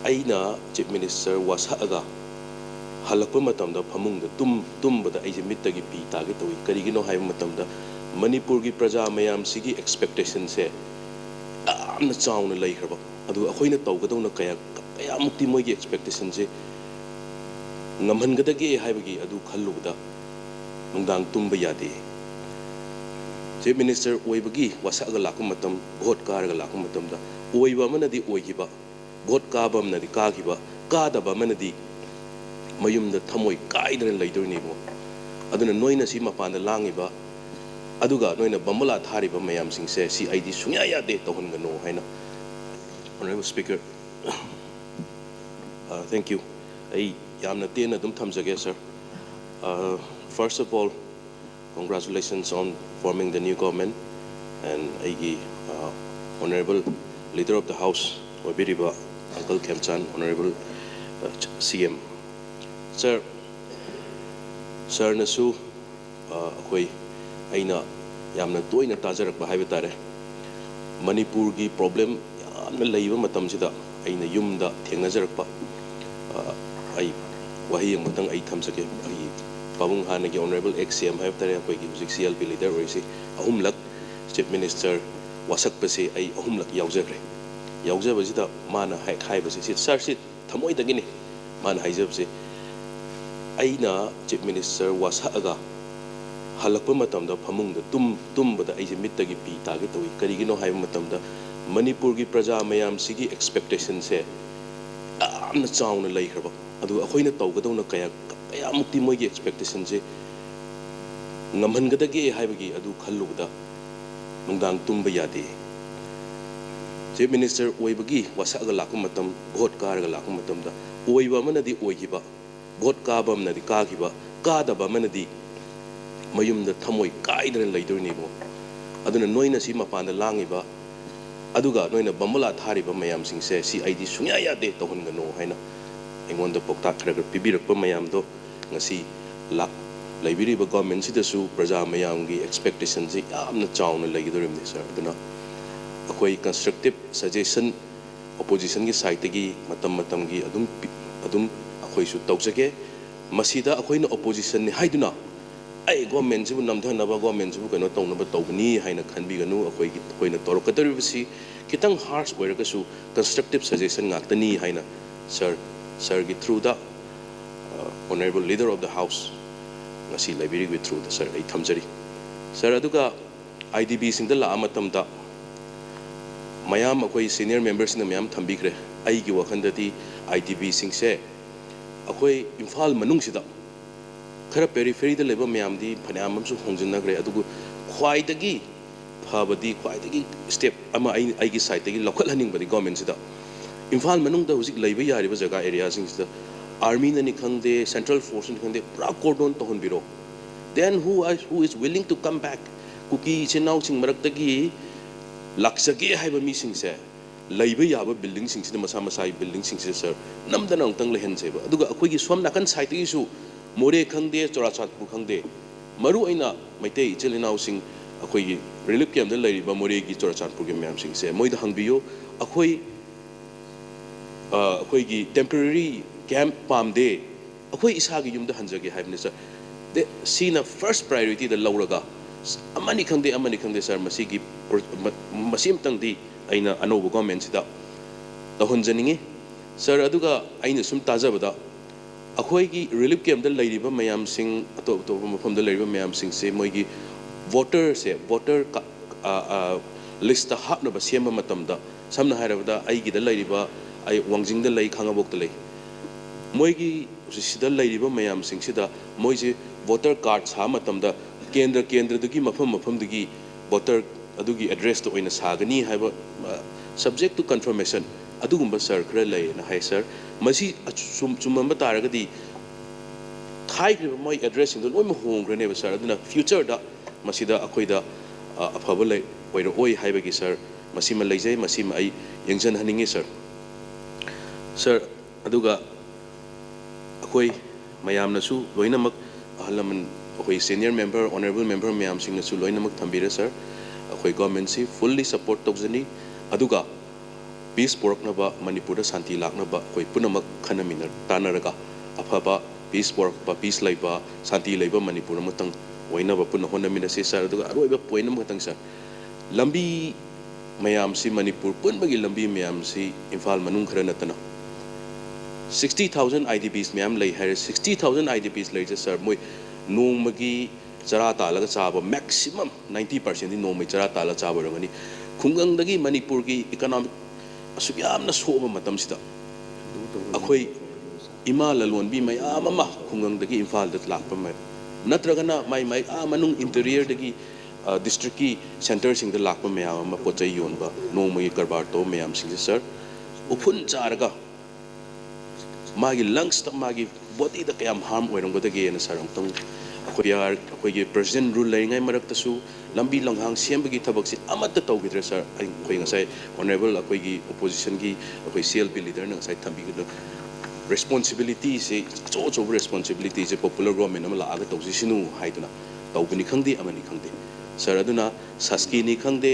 ꯑꯩꯅ chief minister ꯋꯥꯁꯛꯑꯒ ꯍꯜꯂꯛꯄ ꯃꯇꯝꯗ ꯐꯃꯨꯡꯗ ꯇꯨꯝꯕꯗ ꯑꯩꯁꯦ ꯃꯤꯠꯇꯒꯤ ꯄꯤ ꯇꯥꯒꯦ ꯇꯧꯏ ꯀꯔꯤꯒꯤꯅꯣ ꯍꯥꯏꯕ ꯃꯇꯝꯗ ꯃꯅꯤꯄꯨꯔꯒꯤ ꯄ꯭ꯔꯖꯥ ꯃꯌꯥꯝꯁꯤꯒꯤ ꯑꯦꯛꯁꯄꯦꯛꯇꯦꯁꯟꯁꯦ ꯌꯥꯝꯅ ꯆꯥꯎꯅ ꯂꯩꯈ꯭ꯔꯕ ꯑꯗꯨꯒ ꯑꯩꯈꯣꯏꯅ ꯇꯧꯒꯗꯧꯅ ꯀꯌꯥꯃꯨꯛꯇꯤ ꯃꯣꯏꯒꯤ ꯑꯦꯛꯁꯄꯦꯛꯇꯦꯁꯟꯁꯦ ꯉꯝꯍꯟꯒꯗꯒꯦ ꯍꯥꯏꯕꯒꯤ ꯑꯗꯨ ꯈꯜꯂꯨꯕꯗ ꯅꯨꯡꯗꯥꯡ ꯇꯨꯝꯕ ꯌꯥꯗꯦ ꯆꯤꯐ ꯃꯤꯅꯤꯁꯇꯔ ꯑꯣꯏꯕꯒꯤ ꯋꯥꯁꯛꯑꯒ ꯂꯥꯛꯄ ꯃꯇꯝ ꯚꯣꯠ ꯀꯥꯔꯒ ꯂꯥꯛꯄ ꯃꯇꯝꯗ ꯑꯣꯏꯕ ꯑꯃꯅꯗꯤ ꯑꯣꯏꯈꯤꯕ ꯚꯣꯠ ꯀꯥꯕ ꯑꯃꯅꯗꯤ ꯀꯥꯈꯤꯕ ꯀꯥꯗꯕ ꯑꯃꯅꯗꯤ ꯃꯌꯨꯝꯗ ꯊꯃꯣꯏ ꯀꯥꯏꯗꯅ ꯂꯩꯗꯣꯏꯅꯦꯕꯣ ꯑꯗꯨꯅ ꯅꯣꯏꯅ ꯁꯤ ꯃꯄꯥꯟꯗ ꯂꯥꯡꯉꯤꯕ ꯑꯗꯨꯒ ꯅꯣꯏꯅ ꯕꯝꯕꯂꯥ ꯊꯥꯔꯤꯕ ꯃꯌꯥꯝꯁꯤꯡꯁꯦ ꯁꯤ ꯑꯩꯗꯤ ꯁꯨꯡꯌꯥ ꯌꯥꯗꯦ ꯇꯧꯍꯟꯒꯅꯨ ꯍꯥꯏꯅ Honorable Speaker, thank you. I yamna tena dum thamjage sir. First of all, congratulations on forming the new government and aigi Honorable Leader of the House, Wabiriba Uncle Khemchan, Honorable CM. Sir nasu akoi aina yamna toina tajarak ba haiba tare. Manipur gi problem yamna leiba matamsida aina yumda thengnajarakpa ai wahi yang matang ai thamsake ai pabung hana gi Honorable XCM haiba tare akoi gi music CLP leader oisi ahumlak Chief Minister wasak pase ai ahumlak yaujabasida mana haibase sir sit thamoi dagini mana haijabse aina Chief Minister wasaaga halakpa matamda phamungda tumbada aise mittagi pi tage toyi karigino haiba matamda Manipur gi praja mayam sigi expectation se amna chauna leikhaba adu akhoina tawgadawna kayamukti moigi expectation se ngamhangadage haibagi adu khallubda nungdang tumba yade Chief Minister oibagi wasaga lakpa matam vote karaga lakpa matamda oiba manadi oigiba vote kaba manadi kagiba kadaba manadi mayumda thamoi kaidana leidornibo aduna noina si mapanda langiba aduga noina bambala thariba mayam singse si ID sungya yade tohungano haina aingonda pokta kharaga pibirakpa mayam do ngasi lak laibiriba government sidasu praja mayam gi expectation si yamna chauna leidorimne sir aduna akoi constructive suggestion opposition gi side gi matam gi adum akoi su tawjage masida akoi na opposition ni haiduna ai government jibu namdhanaba government jibu kano tawnaba tawbani haina khanbiganu akoi na torokadoribasi kitang harsh oiragasu constructive suggestion ngaktani haina sir gi through the Honorable Leader of the House ngasi library with through the sir ai thamjari sir aduga IDB singda la amatamda mayam akoi senior members na mayam thambigre ai gi wakhandati IDB singse akoi Imphal manung sida खरा periphery the लेबा म्यामदी फनाम हमसु होंजनगरे अदुगु ख्वाइदगी फाबदी ख्वाइदगी step अमा आइगी साइडगी लखल हनिंग बदी government सिदा Imphal मनुंग the हुजिक लेबा यारिबा जगह area सिंग सिदा army ननि खंगदे central force नि खंगदे पूरा कोर्डन तहन बिरो then who is willing to come back Kuki चिनाउ सिंग मरक्तगी लक्सगे हाइबा मी सिंग से लेबा याबा बिल्डिंग सिंग सिदा मसा मसाई बिल्डिंग सिंग से सर नमदन अंतंग लेहन सेबा अदुगा अखोगी सोम नाकन साइडगी सु मोरे खंगदे चोराचाटपु खंगदे मरु अइना मैते इचलिनाउ सिंग अखोई रिलीफ कैम्प द लैरिबा मोरे की चोराचाटपु के म्याम सिंग से मोइद हंगबियो अखोई की टेम्पररी कैम्प पामदे अखोई इसागी युमदा हंजगे हाइबने सर दे सीना फर्स्ट प्रायोरिटी द लौरगा अमनि खंगदे सर मसीगी मसीमतंगदी अइना अनोब गवर्नमेंट सिदा तहनजनिंगे सर अदुगा अइना सुम ताजबदा अखोई रिलीफ कैम्प द लैरिबा मयाम सिंग अतोप अतोप मफम द लैरिबा मयाम सिंग से मोइगी वोटर लिस्ट हापनबा सेम मतमदा समना हारबदा आइगी द लैरिबा आई वांजिंग द लै खांगाबोक द लै मोइगी सिदा लैरिबा मयाम सिंग सिदा मोइजे वोटर कार्ड सा मतमदा केंद्र दुगी मफम दुगी वोटर अदुगी एड्रेस तो ओइना सागनी हाइबा सब्जेक्ट टू कंफर्मेशन अदुगुंबा सर खरा लै ना हाय सर मसी चुमम तारगदी खाइग्रिबा मोइ एड्रेस सिंग लोइम होंग्रनेबा सर अदुना फ्यूचर दा मसीदा अखोइदा अफबा लै ओइरो ओइ हाइबगी सर मसीमा लैजै मसीमा आई यंजन हनिंगे सर अदुगा अखोई मयामनसु लोइनमक अहलमन अखोई सीनियर मेंबर ऑनरेबल मेंबर मयाम सिंगनसु लोइनमक थंबिरे सर अखोई गवर्नमेंट सी फुल्ली सपोर्ट तौजनी अदुगा peace poraknaba Manipur santi laknaba koi punamak khanamina tanaraga afaba peace porakpa peace laiba santi laiba Manipur matang wainaba punna honamina se sar aduga aroiba point matang sir lambi mayam si Manipur punbagi lambi mayam si Imphal manung khara natana 60,000 IDPs mayam lay hai 60,000 IDPs lay sir moi nongmagi chara tala chaba maximum 90% di nongmai chara tala chaba rangani khungang dagi Manipur gi economic asubiyamna soba matam sida akhoi ima lalon bi mayam ama khungang dagi Imphal da lakpa mai natragana mai manung interior dagi district ki center sing da lakpa mayam ama pochai yonba nongmai karbar to mayam sing sir upun charaga magi lungs ta magi body da kayam harm oirang da ge na sarang tong akhoi ge president rule lai ngai marak tasu lambi langhang sembagi thabak si amata tawgidra sir akhoi ngasai honorable akhoi gi opposition gi akhoi CLP leader na ngasai thambi gi responsibility se cho responsibility se popular government amala aga tawsi sinu haiduna tawbini khangdi amani khangdi sir aduna saski ni khangde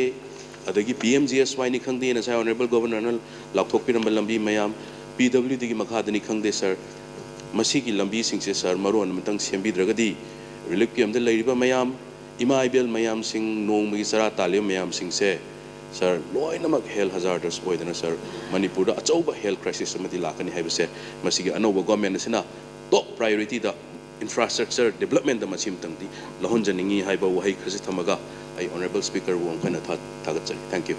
adagi PMGSY ni khangde na sai honorable governor na lakthok piram lambi mayam PWD gi makhadani khangde sir masigi lambi singse sir maron matang sembi dragadi relief camp de leiriba mayam ima ibel mayam sing nong magi sara tale mayam singse sir loinamak health hazardous oidana sir Manipur da achauba health crisis amati lakani haibase masigi anoba government sina top priority da infrastructure development da masim tangdi lahon janingi haiba wahai khaji thamaga ai honorable speaker wong kana thagat chani thank you